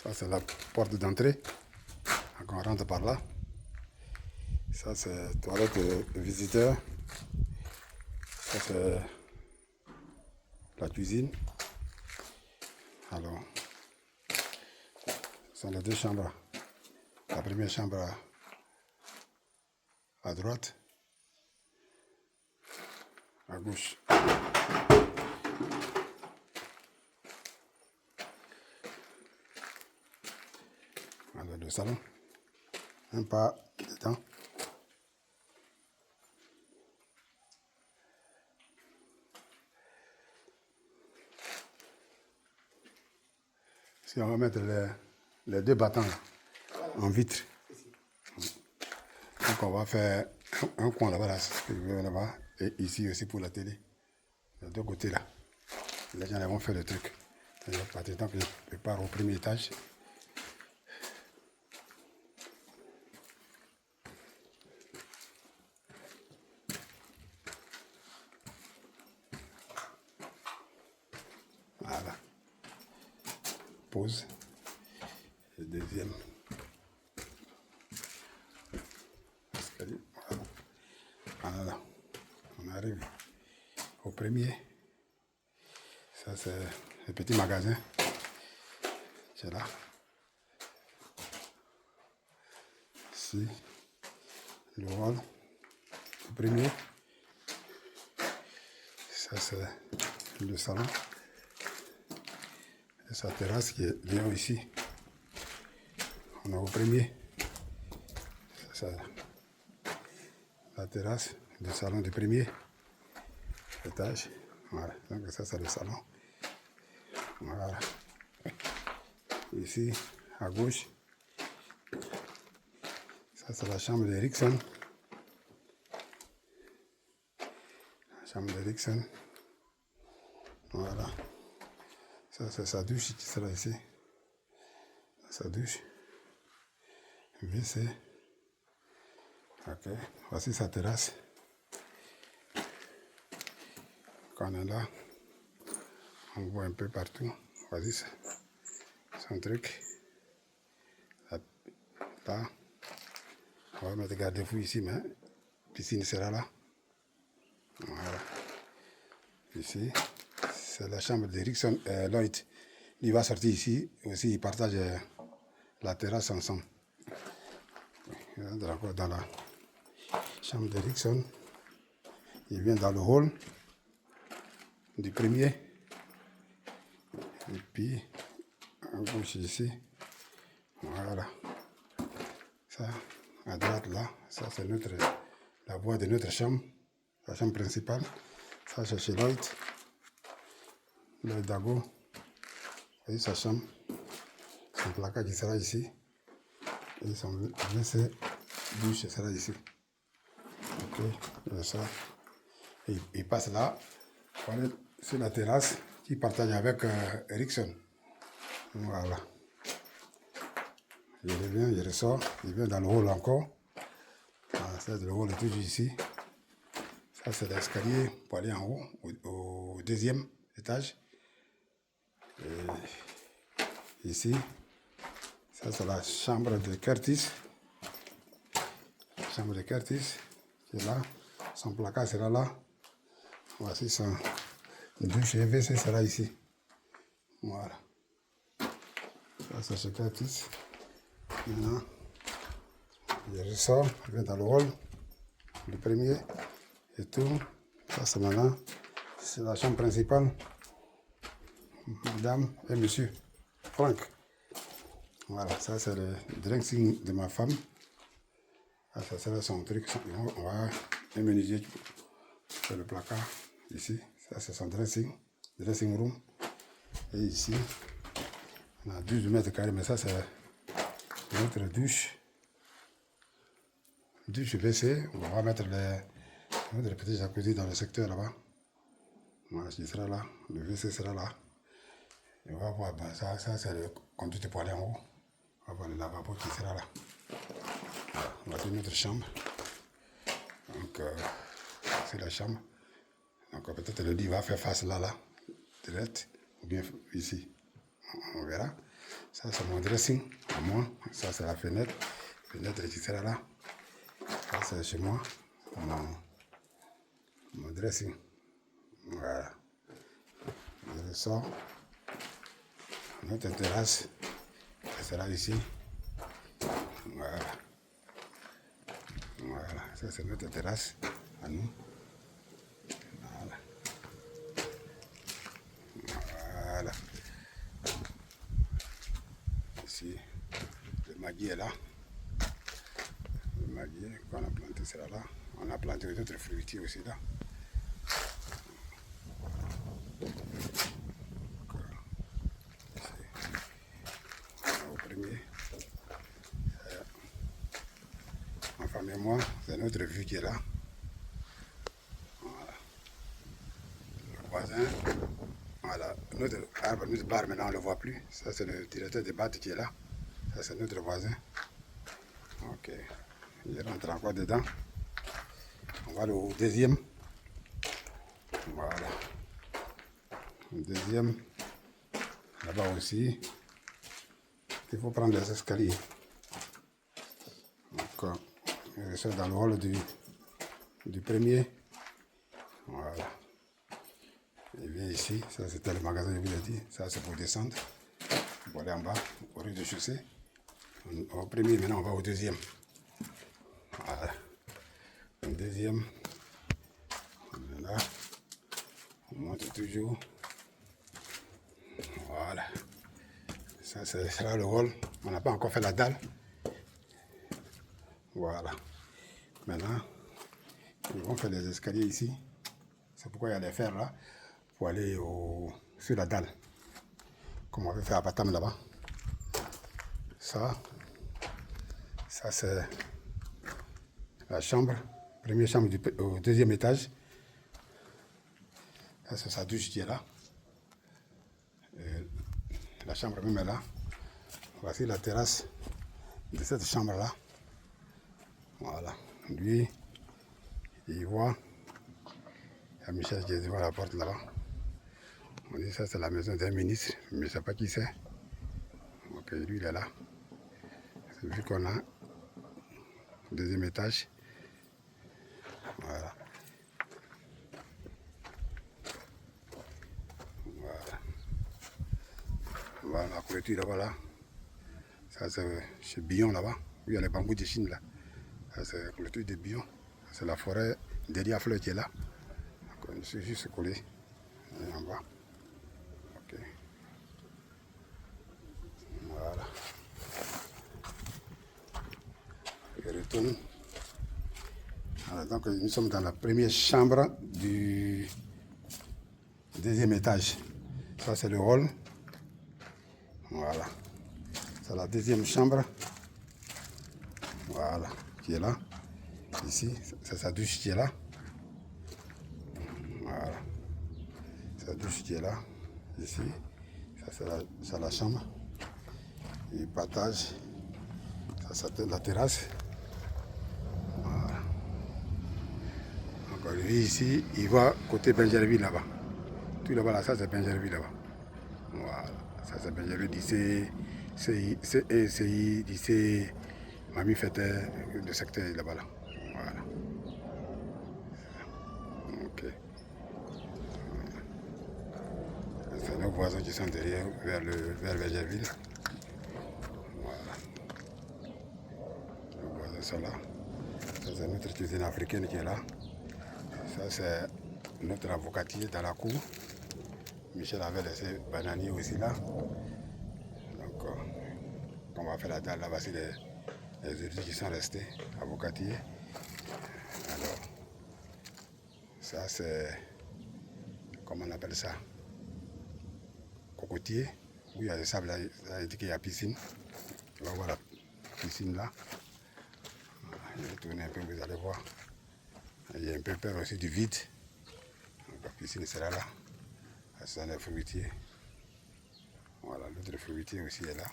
Ça, c'est la porte d'entrée. Donc, on rentre par là. Ça, c'est toilette de visiteur. Ça, c'est la cuisine. Alors, ce sont les deux chambres. La première chambre à droite, à gauche. Alors, le salon. Un pas dedans. Si on va mettre les deux battants là, en vitre. Donc on va faire un coin là-bas, là, là-bas, et ici aussi pour la télé. Les deux côtés là. Les gens vont faire le truc. Il y a pas de temps que je prépare au premier étage. Voilà. Pause. Le deuxième. Escalier. Voilà. Voilà. On arrive au premier. Ça, c'est le petit magasin. C'est là. Ici. Le hall. Le premier. Ça, c'est le salon. Et sa terrasse qui est bien ici. On est au premier. Ça, la terrasse du salon du premier étage. Voilà. Donc ça, c'est le salon. Voilà. Ici, à gauche, ça, c'est la chambre d'Erickson. La chambre d'Erickson. Voilà. Ça, c'est sa douche qui sera ici. Sa douche. WC. Ok. Voici sa terrasse. Quand on est là, on voit un peu partout. Voici son truc. Là, on va mettre garde-fou ici, mais la piscine sera là. Voilà. Ici, c'est la chambre d'Erickson Lloyd. Il va sortir ici. Aussi, ils partagent la terrasse ensemble. Dans la chambre d'Erickson, il vient dans le hall du premier. Et puis, à gauche ici. Voilà. Ça, à droite là, ça c'est la voie de notre chambre, la chambre principale. Ça c'est chez Lloyd. Lloyd Dago. Voyez sa chambre. Son placard qui sera ici. Et son WC douche sera ici. Ok, comme ça. Et il passe là, voilà, sur la terrasse qui partage avec Erickson. Voilà. Il revient, il ressort, il vient dans le hall encore. Voilà, ça, le hall est toujours ici. Ça, c'est l'escalier pour aller en haut, au deuxième étage. Et ici, ça, c'est la chambre de Curtis. La chambre de Curtis, qui est là. Son placard sera là. Voici son douche et WC sera ici. Voilà. Ça, c'est chez Curtis. Maintenant, il ressort, il vient dans le hall, le premier, et tout. Ça, c'est maintenant, c'est la chambre principale. Madame et monsieur Franck. Voilà, ça, c'est le dressing de ma femme. Ça sera son truc. On va aménager sur le placard, ici. Ça, c'est son dressing room. Et ici, on a 12 mètres carrés, mais ça, c'est notre douche. Douche WC. On va mettre notre petit jacuzzi dans le secteur là-bas. Voilà, il sera là. Le WC sera là. Et on va voir, ben, ça c'est le conduite pour aller en haut. On va voir le lavabo qui sera là. Voilà, voici notre chambre. Donc, c'est la chambre. Donc, peut-être le lit va faire face là, direct, ou bien ici. On verra. Ça, c'est mon dressing à moi. Ça, c'est la fenêtre. Fenêtre qui sera là. Ça, c'est chez moi. Mon dressing. Voilà. Je sors. Notre terrasse. Ça sera ici. Voilà. Voilà. Ça, c'est notre terrasse à nous. Voilà. Voilà. Ici, le maguier est là. Le maguier qu'on a planté sera là. On a planté d'autres fruitiers aussi là. Au premier, ma femme et moi, c'est notre vue qui est là. Voilà. Le voisin, voilà. Notre arbre, notre bar maintenant on ne le voit plus. Ça c'est le directeur des battes qui est là. Ça c'est notre voisin. Ok. Il rentre encore dedans. On va au deuxième. Voilà. Le deuxième. Là-bas aussi. Il faut prendre les escaliers. Donc, je suis dans le hall du premier. Voilà. Il vient ici. Ça, c'était le magasin, je vous l'ai dit. Ça, c'est pour descendre. Pour aller en bas, au rez-de-chaussée. Au premier, maintenant, on va au deuxième. Voilà. Le deuxième. Là. On monte toujours. Voilà. Ça, sera le hall. On n'a pas encore fait la dalle. Voilà. Maintenant, ils vont faire des escaliers ici. C'est pourquoi il y a les fers là. Pour aller sur la dalle. Comme on avait fait à Batam là-bas. Ça c'est la chambre. Première chambre au deuxième étage. Ça c'est sa douche qui est là. Et la chambre même est là. Voici la terrasse de cette chambre là. Voilà. Lui, il voit. Il y a Michel qui est devant la porte là-bas. On dit ça c'est la maison d'un ministre, mais je ne sais pas qui c'est. Ok, lui il est là. Vu qu'on a le deuxième étage. Voilà. Voilà. Voilà la couverture là-bas là. Ça c'est chez Billon là-bas. Où il y a les bambous de Chine là. Ça c'est la clôture de Billon. C'est la forêt derrière fleur qui est là. Donc, je suis juste collé. Et en bas. Ok. Voilà. Je retourne. Voilà, donc nous sommes dans la première chambre du deuxième étage. Ça c'est le hall. Voilà. C'est la deuxième chambre. Voilà. Qui est là. Ici, c'est sa douche qui est là. Voilà. Sa douche qui est là. Ici. Ça c'est la chambre. Il partage. Ça c'est la terrasse. Voilà. Donc lui ici, il va côté Benjerville là-bas. Tout là-bas là, ça c'est Benjerville là-bas. Voilà. Ça c'est Benjerville d'ici. D'ici. Mamie fêtait le secteur là-bas là. Voilà. Ok. C'est nos voisins qui sont derrière vers Benjerville. Voilà. Les voisins sont là. Ça c'est notre cuisine africaine qui est là. Ça c'est notre avocatier dans la cour. Michel avait laissé bananier aussi là. Donc, on va faire la dalle là-bas, c'est les outils qui sont restés, avocatiers. Alors, ça c'est, comment on appelle ça? Cocotier, où il y a des sables, là, ça a dit qu'il y a piscine. On va voir la piscine là. Je vais tourner un peu, vous allez voir. Il y a un peu peur aussi du vide. Donc, la piscine sera là. Ça, c'est les fruitiers. Voilà, l'autre fruitier aussi est là.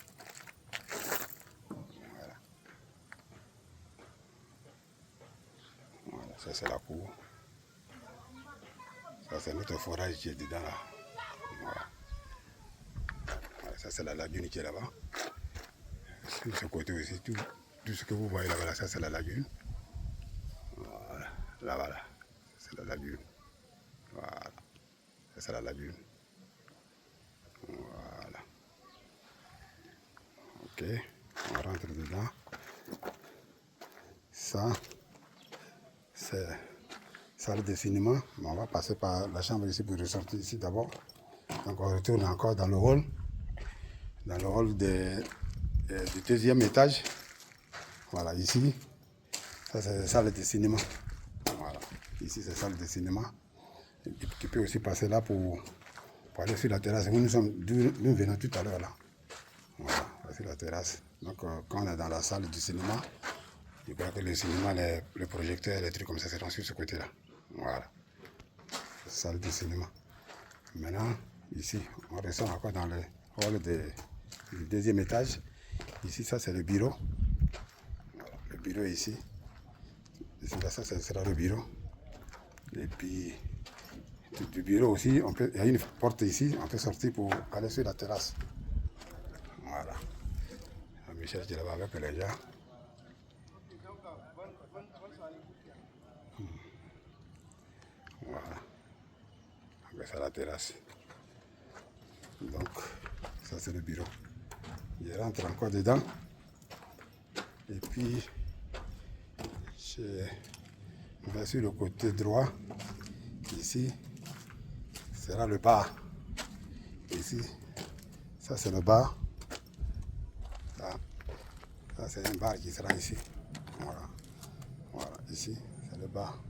Voilà. Voilà, ça c'est la cour. Ça c'est notre forage qui est dedans là. Voilà. Voilà, Ça, c'est la lagune qui est là-bas. Sur ce côté aussi, tout ce que vous voyez là-bas, ça, c'est la lagune. Voilà, là, voilà. C'est la lagune. Voilà. Ça, c'est la lagune. Voilà. Ok, on rentre dedans. Ça, c'est salle de cinéma. On va passer par la chambre ici pour ressortir ici d'abord. Donc on retourne encore dans le hall du deuxième étage. Voilà, ici, ça c'est la salle de cinéma. Voilà, ici c'est la salle de cinéma. Et tu peux aussi passer là pour aller sur la terrasse. Nous venons tout à l'heure là. Voilà, sur la terrasse. Donc quand on est dans la salle du cinéma, je crois que le cinéma, les projecteurs, les trucs comme ça seront sur ce côté-là. Voilà, salle de cinéma. Maintenant, ici, on ressort encore dans le hall du deuxième étage. Ici, ça c'est le bureau. Voilà, le bureau est ici. Ici, là, ça sera le bureau. Et puis, du bureau aussi, il y a une porte ici, on peut sortir pour aller sur la terrasse. Voilà. Michel qui est là-bas avec les gens. Voilà. C'est la terrasse. Donc, ça c'est le bureau. Je rentre encore dedans. Et puis, je vais sur le côté droit. Ici, sera le bar. Ici, ça c'est le bar. Ça c'est un bar qui sera ici. Voilà. Voilà, ici, c'est le bar.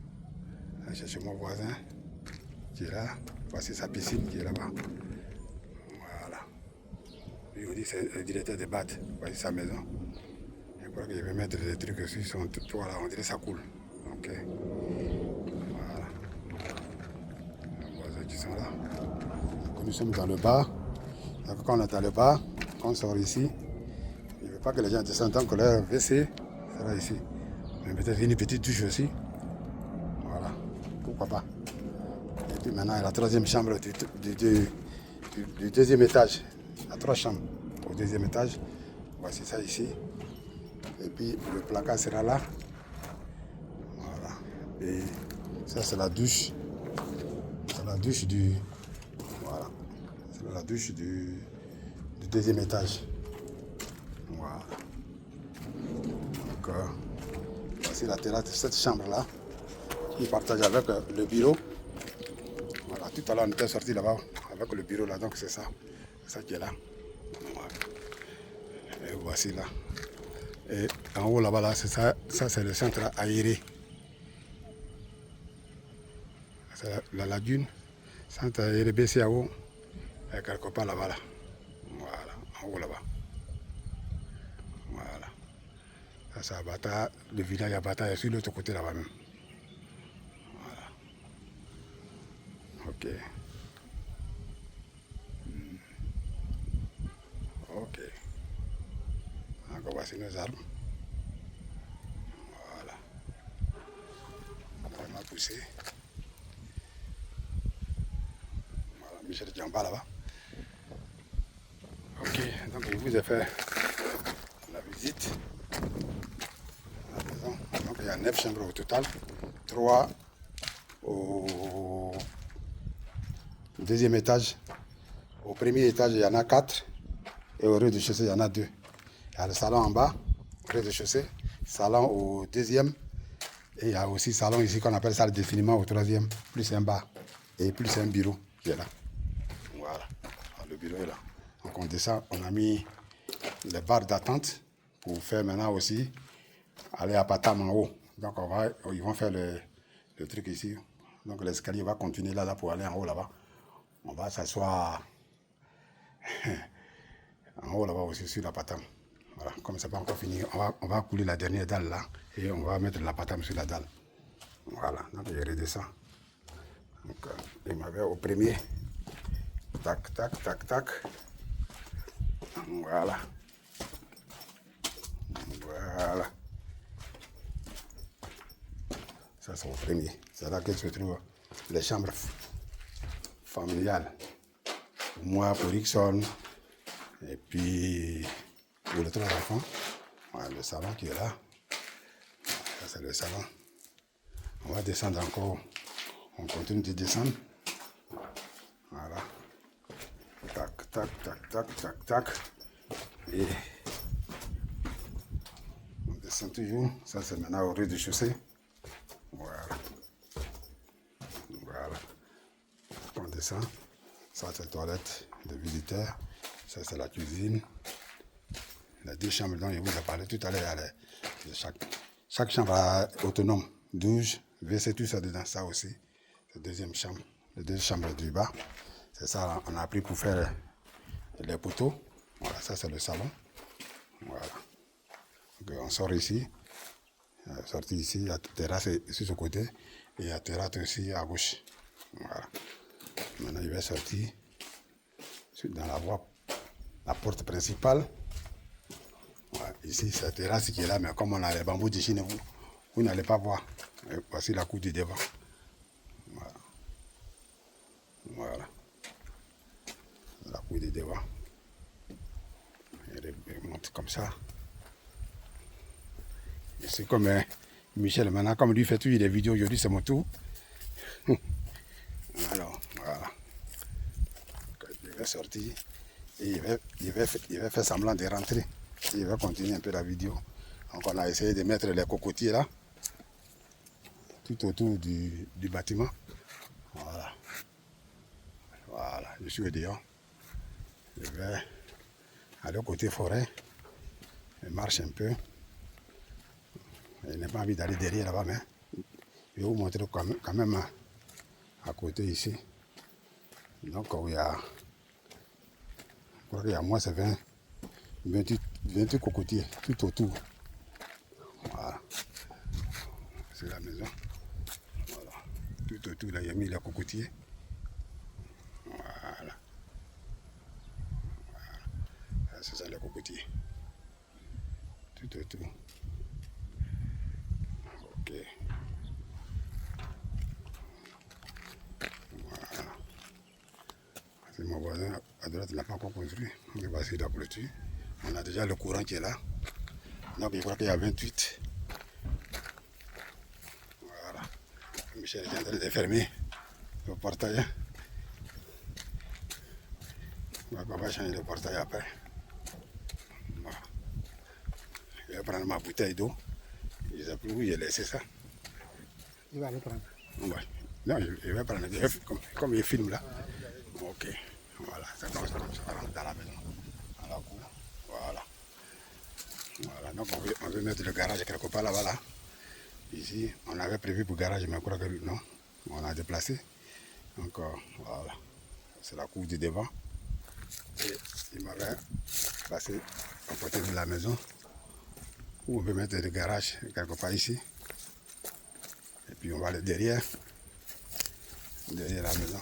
Je cherche mon voisin qui est là. Voici sa piscine qui est là-bas. Voilà. Lui, on dit que c'est le directeur de BAT. Voici sa maison. Je crois qu'il veut mettre des trucs sur son toit là. On dirait que ça coule. Ok. Voilà. Les voisins qui sont là. Donc, nous sommes dans le bar. Donc, quand on est dans le bar, quand on sort ici, il ne veut pas que les gens descendent tant que leur WC sera ici. Mais peut-être une petite douche aussi. Voilà. Pourquoi pas. Et puis maintenant, il y a la troisième chambre du deuxième étage. Il y a 3 chambres au deuxième étage. Voici ça ici. Et puis le placard sera là. Voilà. Et ça c'est la douche. C'est la douche du. Voilà. C'est la douche du deuxième étage. Voilà. Donc voici la terrasse de cette chambre-là. Qui partage avec le bureau. Voilà. Tout à l'heure on était sorti là-bas avec le bureau là. Donc c'est ça. C'est ça qui est là. Voilà. Et voici là. Et en haut là-bas, là, c'est ça c'est le centre aéré. C'est la lagune, centre aéré BCAO, et quelque part là-bas. Là. Voilà, en haut là-bas. Voilà. Ça c'est Abata, le village Abata est sur l'autre côté là-bas même. Voilà. Ok. Ok. Encore voici nos arbres. Voilà. Vraiment poussé. Voilà, Michel Djamba là-bas. Ok, donc je vous ai fait la visite à la maison. Donc il y a 9 chambres au total. 3 au deuxième étage. Au premier étage, il y en a 4. Et au rez-de-chaussée, il y en a 2. Il y a le salon en bas, au rez-de-chaussée, salon au deuxième. Et il y a aussi salon ici qu'on appelle salle de cinéma au troisième, plus un bar. Et plus un bureau qui est là. Voilà, le bureau est là. Donc on descend, on a mis les barres d'attente pour faire maintenant aussi aller à Patam en haut. Donc ils vont faire le truc ici. Donc l'escalier va continuer là pour aller en haut là-bas. On va s'asseoir en haut là-bas aussi sur la Patam. Voilà, comme c'est pas encore fini, on va couler la dernière dalle là et on va mettre la Patam sur la dalle. Voilà, donc je redescends. Donc il m'avait au premier. Tac, tac, tac, tac. Voilà. Voilà. Ça c'est au premier. C'est là que se trouvent les chambres familiales. Moi, pour Rickson, Et puis, pour les 3 enfants, voilà, le salon qui est là. Ça, c'est le salon. On va descendre encore. On continue de descendre. Voilà. Tac, tac, tac, tac, tac, tac. Et on descend toujours. Ça, c'est maintenant au rez-de-chaussée. Voilà. Voilà. On descend. Ça, c'est la toilette de visiteurs. Ça, c'est la cuisine. Les 2 chambres dont je vous ai parlé tout à l'heure. Chaque chambre autonome. Douche, WC, tout ça dedans. Ça aussi. C'est la 2e chambre. Les 2 chambres du bas. C'est ça, on a pris pour faire les poteaux. Voilà, ça, c'est le salon. Voilà. Donc, on sort ici. Sorti ici, la terrasse est sur ce côté. Et la terrasse aussi à gauche. Voilà. Maintenant, il va sortir dans la voie, la porte principale. Voilà. Ici, c'est la terrasse qui est là, mais comme on a les bambous de Chine, vous n'allez pas voir. Et voici la cour du devant. Voilà. Voilà. La cour du devant. Elle monte comme ça. Et c'est comme Michel, maintenant, comme lui fait toujours des vidéos, aujourd'hui c'est mon tour. Alors, voilà. Il va sortir et il va faire semblant de rentrer. Et il va continuer un peu la vidéo. Donc on a essayé de mettre les cocotiers là, tout autour du bâtiment. Voilà. Voilà, je suis dehors. Je vais aller au côté forêt. Je marche un peu. Je n'ai pas envie d'aller derrière là-bas, mais je vais vous montrer quand même à côté ici. Donc il y a, je crois qu'il y a moins de 28 cocotiers tout autour. Voilà. C'est la maison. Voilà. Tout autour, là, il y a mis les cocotiers. Voilà. Voilà. C'est ça les cocotiers. Tout autour. Ok. Voilà. C'est mon voisin à droite, il n'a pas encore construit. On va essayer d'applaudir. On a déjà le courant qui est là. Donc je crois qu'il y a 28. Voilà. Michel est en train de fermer le portail. On va changer le portail après. Voilà. Je vais prendre ma bouteille d'eau. Je ne sais plus où j'ai laissé ça. Il va aller prendre. Ouais. Non, je vais prendre. Comme il filme là. Ok. Voilà. Ça commence comme ça. On rentre dans la maison. À la cour. Voilà. Voilà. Donc on veut mettre le garage quelque part là-bas là. Ici, on avait prévu pour garage, mais je crois que non. On a déplacé. Donc voilà. C'est la cour du devant. Et il m'avait passé à côté de la maison où on peut mettre le garage quelque part ici. Et puis on va aller derrière la maison.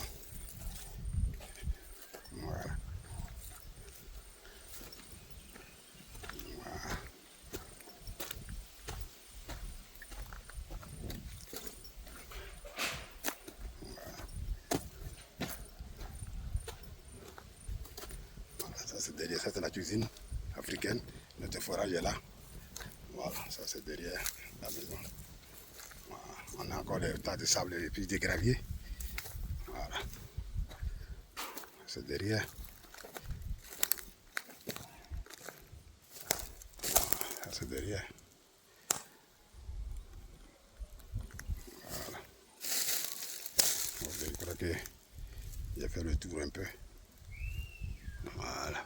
Voilà. Voilà. Voilà, ça c'est derrière, ça c'est la cuisine africaine. Notre forage est là. Voilà, ça c'est derrière la maison. Voilà. On a encore des tas de sable et puis des graviers. Voilà. C'est derrière. Voilà, ça c'est derrière. Voilà. Donc, je crois que j'ai fait le tour un peu. Voilà.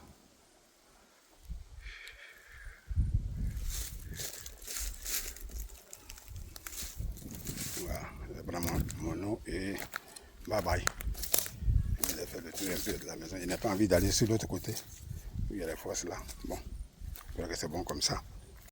Voilà, je prends mon eau et bye bye. Il a fait le tour un peu de la maison. Il n'a pas envie d'aller sur l'autre côté. Il y a les fosses là. Bon, je crois que c'est bon comme ça.